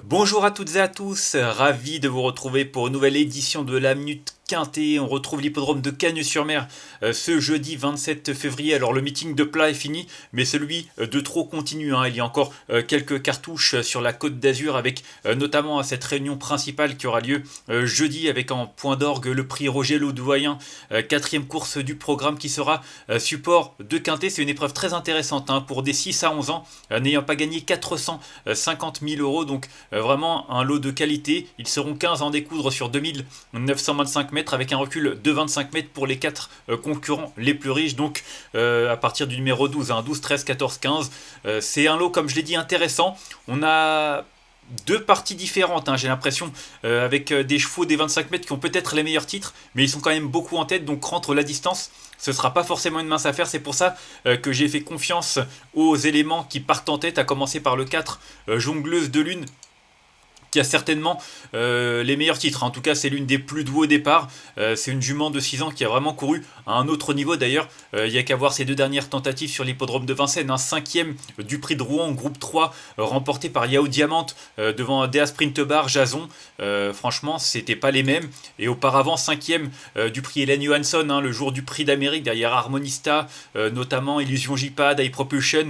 Bonjour à toutes et à tous, ravi de vous retrouver pour une nouvelle édition de la Minute Quintet. On retrouve l'hippodrome de Cagnes-sur-Mer ce jeudi 27 février. Alors le meeting de plat est fini, mais celui de trop continue, hein. Il y a encore quelques cartouches sur la Côte d'Azur avec notamment cette réunion principale qui aura lieu jeudi avec en point d'orgue le prix Roger Loudoyen, quatrième course du programme qui sera support de Quintet. C'est une épreuve très intéressante, hein, pour des 6 à 11 ans, n'ayant pas gagné 450 000 euros. Donc vraiment un lot de qualité. Ils seront 15 en découdre sur 2925 mètres avec un recul de 25 mètres pour les 4 concurrents les plus riches. Donc à partir du numéro 12, hein, 12, 13, 14, 15. C'est un lot, comme je l'ai dit, intéressant. On a deux parties différentes, hein, j'ai l'impression, avec des chevaux des 25 mètres qui ont peut-être les meilleurs titres, mais ils sont quand même beaucoup en tête, donc rentre la distance, ce sera pas forcément une mince affaire. C'est pour ça que j'ai fait confiance aux éléments qui partent en tête, à commencer par le 4, Jongleuse de Lune, qui a certainement les meilleurs titres. En tout cas, c'est l'une des plus douées au départ. C'est une jument de 6 ans qui a vraiment couru à un autre niveau. D'ailleurs, il n'y a qu'à voir ses deux dernières tentatives sur l'hippodrome de Vincennes. Un cinquième du prix de Rouen, groupe 3, remporté par Yao Diamant devant Dea Sprint Bar, Jason. Franchement, c'était pas les mêmes. Et auparavant, cinquième du prix Hélène Johansson, hein, le jour du prix d'Amérique, derrière Harmonista, notamment Illusion J-Pad, High Propulsion.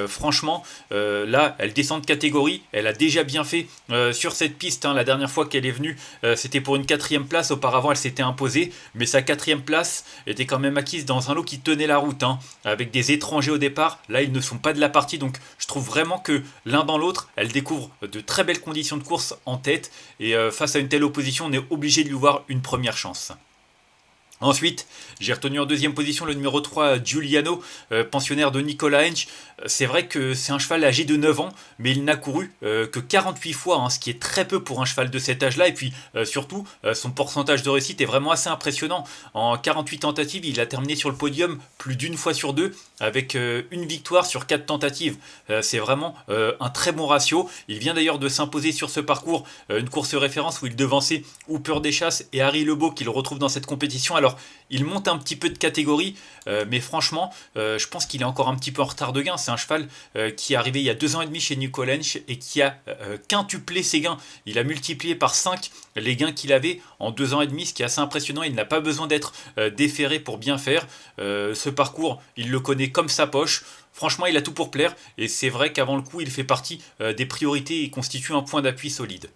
Franchement, là, elle descend de catégorie. Elle a déjà bien fait sur cette piste, hein. La dernière fois qu'elle est venue, c'était pour une quatrième place. Auparavant, elle s'était imposée, mais sa quatrième place était quand même acquise dans un lot qui tenait la route, hein, avec des étrangers au départ. Là, ils ne sont pas de la partie, donc je trouve vraiment que l'un dans l'autre, elle découvre de très belles conditions de course en tête, et face à une telle opposition, on est obligé de lui voir une première chance. Ensuite, j'ai retenu en deuxième position le numéro 3, Giuliano, pensionnaire de Nicolas Hench. C'est vrai que c'est un cheval âgé de 9 ans, mais il n'a couru que 48 fois, hein, ce qui est très peu pour un cheval de cet âge-là. Et puis surtout, son pourcentage de réussite est vraiment assez impressionnant. En 48 tentatives, il a terminé sur le podium plus d'une fois sur deux, avec une victoire sur 4 tentatives. C'est vraiment un très bon ratio. Il vient d'ailleurs de s'imposer sur ce parcours, une course référence où il devançait Hooper des Chasses et Harry Lebeau, qu'il retrouve dans cette compétition. Alors, il monte un petit peu de catégorie, mais franchement, je pense qu'il est encore un petit peu en retard de gain. C'est un cheval qui est arrivé il y a 2 ans et demi chez Nicolas Hench et qui a quintuplé ses gains. Il a multiplié par 5 les gains qu'il avait en 2 ans et demi, ce qui est assez impressionnant. Il n'a pas besoin d'être déféré pour bien faire. Ce parcours, il le connaît comme sa poche. Franchement, il a tout pour plaire, et c'est vrai qu'avant le coup, il fait partie des priorités et constitue un point d'appui solide.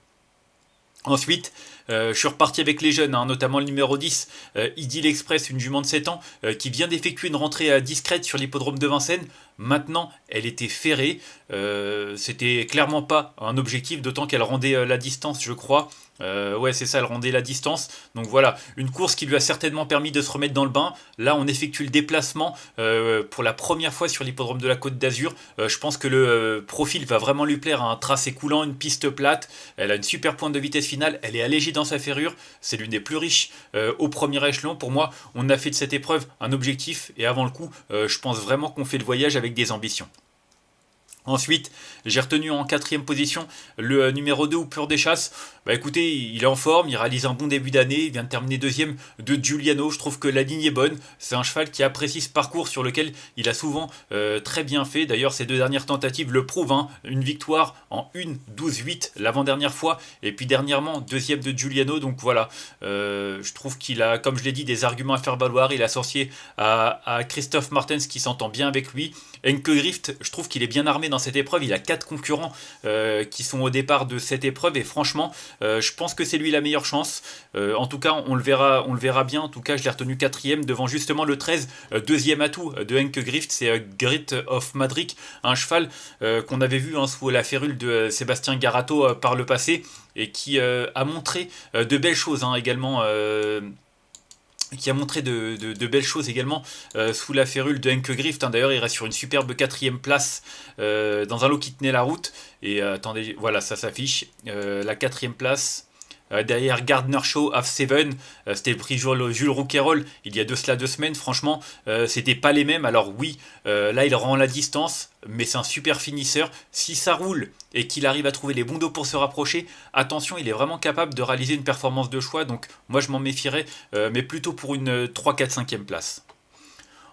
Ensuite, je suis reparti avec les jeunes, hein, notamment le numéro 10, Idyll Express, une jument de 7 ans, qui vient d'effectuer une rentrée discrète sur l'hippodrome de Vincennes. Maintenant, elle était ferrée. C'était clairement pas un objectif, d'autant qu'elle rendait la distance, je crois. Ouais, c'est ça, elle rendait la distance. Donc voilà, une course qui lui a certainement permis de se remettre dans le bain. Là, on effectue le déplacement pour la première fois sur l'hippodrome de la Côte d'Azur. Je pense que le profil va vraiment lui plaire, hein. Un tracé coulant, une piste plate. Elle a une super pointe de vitesse finale. Elle est allégée dans sa ferrure. C'est l'une des plus riches au premier échelon. Pour moi, on a fait de cette épreuve un objectif. Et avant le coup, je pense vraiment qu'on fait le voyage avec des ambitions. Ensuite, j'ai retenu en quatrième position le numéro 2, Hooper des Chasses. Bah écoutez, il est en forme, il réalise un bon début d'année, il vient de terminer deuxième de Giuliano. Je trouve que la ligne est bonne. C'est un cheval qui apprécie ce parcours sur lequel il a souvent très bien fait. D'ailleurs, ses 2 dernières tentatives le prouvent, hein. Une victoire en 1-12-8 l'avant-dernière fois, et puis dernièrement, deuxième de Giuliano. Donc voilà, je trouve qu'il a, comme je l'ai dit, des arguments à faire valoir. Il est associé à Christophe Martens qui s'entend bien avec lui. Enke Grift, je trouve qu'il est bien armé dans cette épreuve. Il a 4 concurrents qui sont au départ de cette épreuve, et franchement, je pense que c'est lui la meilleure chance. En tout cas, on le verra bien. En tout cas, je l'ai retenu quatrième devant justement le 13, deuxième atout de Enke Grift, c'est Grit of Madrid, un cheval qu'on avait vu, hein, sous la férule de Sébastien Garato par le passé, et qui a montré de belles choses, hein, également. Qui a montré de belles choses également sous la férule de Enke Grift, hein. D'ailleurs, il reste sur une superbe quatrième place dans un lot qui tenait la route. Et attendez, voilà, ça s'affiche. La quatrième place. Derrière Gardner Show of Seven, c'était le prix Jules Rouquayrol il y a de cela 2 semaines. Franchement, c'était pas les mêmes. Alors oui, là il rend la distance, mais c'est un super finisseur. Si ça roule et qu'il arrive à trouver les bons dos pour se rapprocher, attention, il est vraiment capable de réaliser une performance de choix. Donc moi je m'en méfierais, mais plutôt pour une 3, 4, 5e place.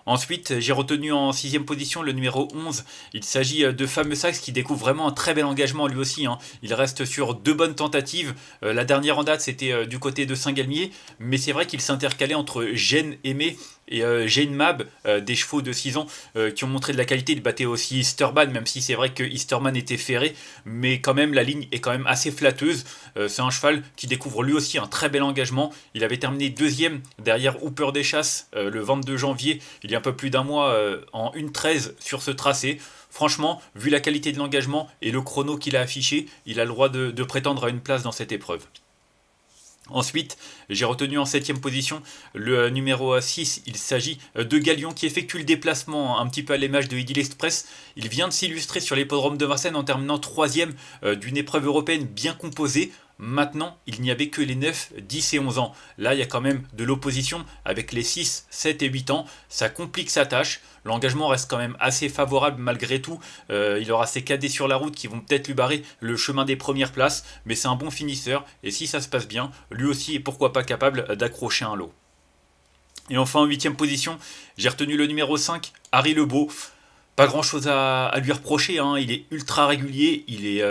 Ensuite, j'ai retenu en sixième position le numéro 11. Il s'agit de Fameux Sax qui découvre vraiment un très bel engagement lui aussi, hein. Il reste sur deux bonnes tentatives. La dernière en date, c'était du côté de Saint-Galmier. Mais c'est vrai qu'il s'intercalait entre Gênes Aimé et Jane Mab, des chevaux de 6 ans qui ont montré de la qualité. Il battait aussi Easterman, même si c'est vrai que Easterman était ferré, mais quand même la ligne est quand même assez flatteuse. C'est un cheval qui découvre lui aussi un très bel engagement. Il avait terminé deuxième derrière Hooper des Chasses le 22 janvier, il y a un peu plus d'un mois, en 1,13 sur ce tracé. Franchement, vu la qualité de l'engagement et le chrono qu'il a affiché, il a le droit de prétendre à une place dans cette épreuve. Ensuite, j'ai retenu en septième position le numéro 6. Il s'agit de Galion qui effectue le déplacement un petit peu à l'image de Idyll Express. Il vient de s'illustrer sur l'hippodrome de Vincennes en terminant troisième d'une épreuve européenne bien composée. Maintenant, il n'y avait que les 9, 10 et 11 ans. Là, il y a quand même de l'opposition avec les 6, 7 et 8 ans. Ça complique sa tâche. L'engagement reste quand même assez favorable malgré tout. Il aura ses cadets sur la route qui vont peut-être lui barrer le chemin des premières places. Mais c'est un bon finisseur. Et si ça se passe bien, lui aussi est pourquoi pas capable d'accrocher un lot. Et enfin, en 8ème position, j'ai retenu le numéro 5, Harry Lebeau. Pas grand chose à lui reprocher, hein. Il est ultra régulier, il est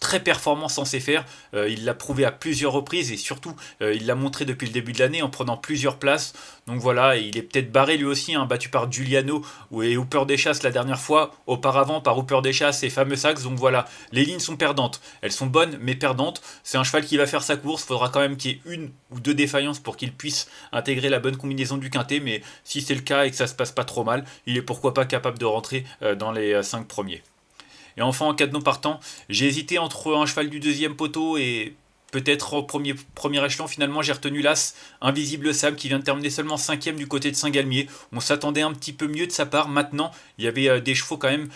très performant censé faire. Il l'a prouvé à plusieurs reprises et surtout il l'a montré depuis le début de l'année en prenant plusieurs places. Donc voilà, il est peut-être barré lui aussi, hein, battu par Giuliano et Hooper des Chasses la dernière fois, auparavant par Hooper des Chasses et Fameux Sax. Donc voilà, les lignes sont perdantes. Elles sont bonnes mais perdantes. C'est un cheval qui va faire sa course. Il faudra quand même qu'il y ait une ou deux défaillances pour qu'il puisse intégrer la bonne combinaison du quintet. Mais si c'est le cas et que ça se passe pas trop mal, il est pourquoi pas capable de rentrer dans les 5 premiers. Et enfin, en cas de non partant, j'ai hésité entre un cheval du deuxième poteau et peut-être au premier échelon. Finalement, j'ai retenu l'As Invisible Sam qui vient de terminer seulement 5ème du côté de Saint-Galmier. On s'attendait un petit peu mieux de sa part. Maintenant, il y avait des chevaux quand même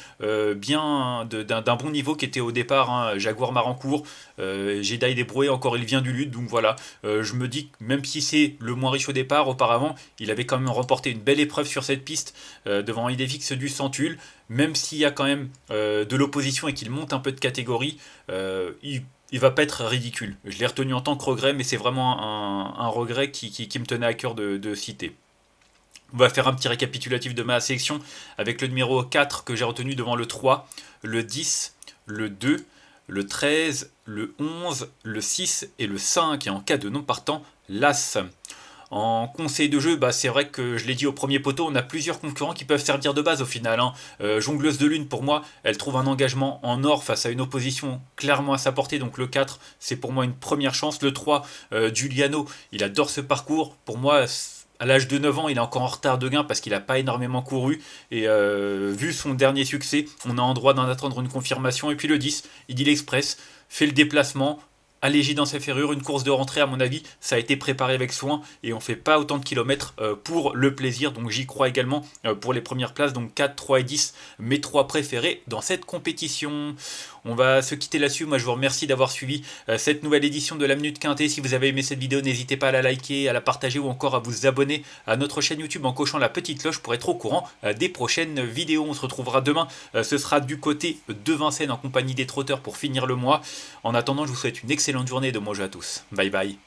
bien d'un bon niveau qui étaient au départ, hein. Jaguar Marancourt, Jedi Débroué, encore il vient du lutte. Donc voilà, je me dis que même si c'est le moins riche au départ, auparavant, il avait quand même remporté une belle épreuve sur cette piste devant Idéfix du Centul. Même s'il y a quand même de l'opposition et qu'il monte un peu de catégorie, il va pas être ridicule. Je l'ai retenu en tant que regret, mais c'est vraiment un regret qui me tenait à cœur de citer. On va faire un petit récapitulatif de ma sélection avec le numéro 4 que j'ai retenu devant le 3, le 10, le 2, le 13, le 11, le 6 et le 5. Et en cas de non partant, l'As. En conseil de jeu, c'est vrai que je l'ai dit au premier poteau, on a plusieurs concurrents qui peuvent servir de base au final, hein. Jongleuse de Lune, pour moi, elle trouve un engagement en or face à une opposition clairement à sa portée. Donc le 4, c'est pour moi une première chance. Le 3, Giuliano, il adore ce parcours. Pour moi, à l'âge de 9 ans, il est encore en retard de gain parce qu'il n'a pas énormément couru. Et vu son dernier succès, on a en droit d'en attendre une confirmation. Et puis le 10, Idyll Express, fait le déplacement, allégé dans ses ferrures, une course de rentrée à mon avis, ça a été préparé avec soin et on fait pas autant de kilomètres pour le plaisir, donc j'y crois également pour les premières places, donc 4, 3 et 10, mes 3 préférés dans cette compétition. On va se quitter là-dessus. Moi je vous remercie d'avoir suivi cette nouvelle édition de la Minute Quintet. Si vous avez aimé cette vidéo, n'hésitez pas à la liker, à la partager ou encore à vous abonner à notre chaîne YouTube en cochant la petite cloche pour être au courant des prochaines vidéos. On se retrouvera demain, ce sera du côté de Vincennes en compagnie des trotteurs pour finir le mois. En attendant, je vous souhaite une excellente journée de moi à tous. Bye bye.